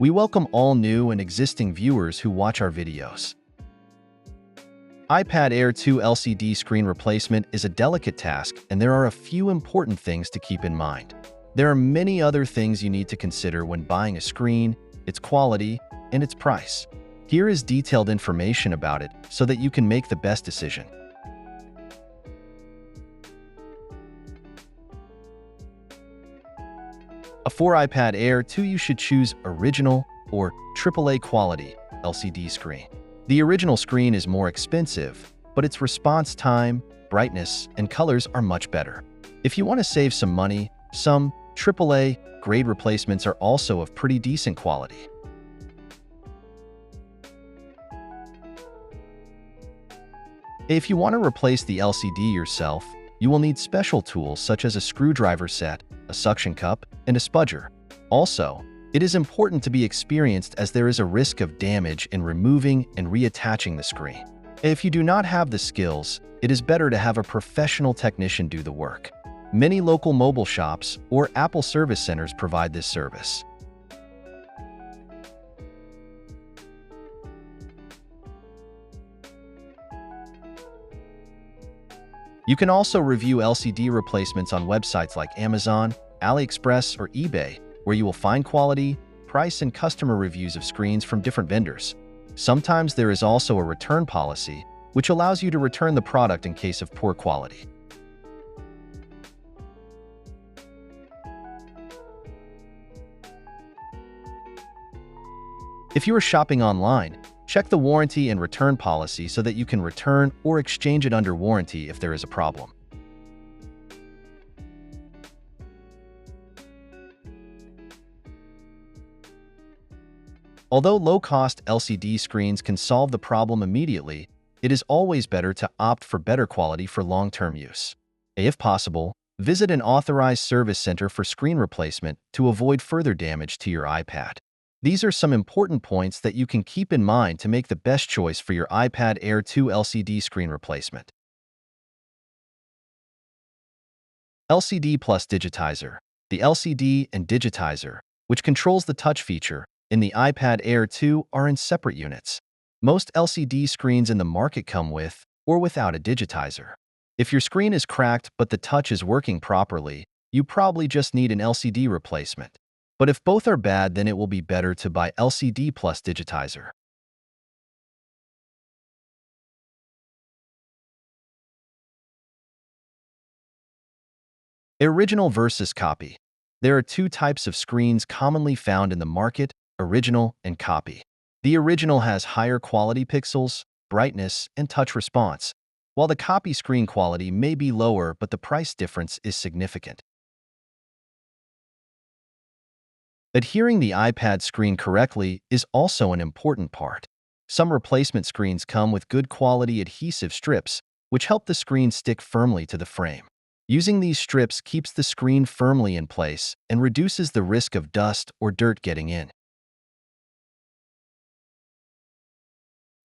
We welcome all new and existing viewers who watch our videos. iPad Air 2 LCD screen replacement is a delicate task, and there are a few important things to keep in mind. There are many other things you need to consider when buying a screen, its quality, and its price. Here is detailed information about it so that you can make the best decision. For iPad Air 2, you should choose original or AAA quality LCD screen. The original screen is more expensive, but its response time, brightness, and colors are much better. If you want to save some money, some AAA grade replacements are also of pretty decent quality. If you want to replace the LCD yourself, you will need special tools such as a screwdriver set, a suction cup, and a spudger. Also, it is important to be experienced as there is a risk of damage in removing and reattaching the screen. If you do not have the skills, it is better to have a professional technician do the work. Many local mobile shops or Apple service centers provide this service. You can also review LCD replacements on websites like Amazon, AliExpress, or eBay, where you will find quality, price, and customer reviews of screens from different vendors. Sometimes there is also a return policy, which allows you to return the product in case of poor quality. If you are shopping online, check the warranty and return policy so that you can return or exchange it under warranty if there is a problem. Although low-cost LCD screens can solve the problem immediately, it is always better to opt for better quality for long-term use. If possible, visit an authorized service center for screen replacement to avoid further damage to your iPad. These are some important points that you can keep in mind to make the best choice for your iPad Air 2 LCD screen replacement. LCD+digitizer. The LCD and digitizer, which controls the touch feature, in the iPad Air 2 are in separate units. Most LCD screens in the market come with or without a digitizer. If your screen is cracked but the touch is working properly, you probably just need an LCD replacement. But if both are bad, then it will be better to buy LCD+digitizer. Original versus copy. There are two types of screens commonly found in the market: original and copy. The original has higher quality pixels, brightness, and touch response, while the copy screen quality may be lower, but the price difference is significant. Adhering the iPad screen correctly is also an important part. Some replacement screens come with good quality adhesive strips, which help the screen stick firmly to the frame. Using these strips keeps the screen firmly in place and reduces the risk of dust or dirt getting in.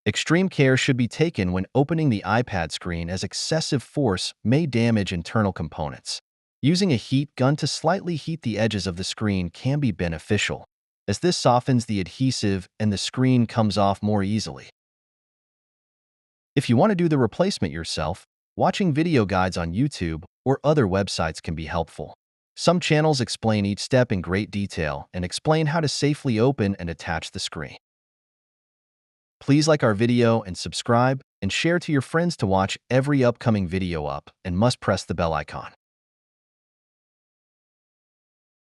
Extreme care should be taken when opening the iPad screen, as excessive force may damage internal components. Using a heat gun to slightly heat the edges of the screen can be beneficial, as this softens the adhesive and the screen comes off more easily. If you want to do the replacement yourself, watching video guides on YouTube or other websites can be helpful. Some channels explain each step in great detail and explain how to safely open and attach the screen. Please like our video and subscribe, and share to your friends to watch every upcoming video up, and must press the bell icon.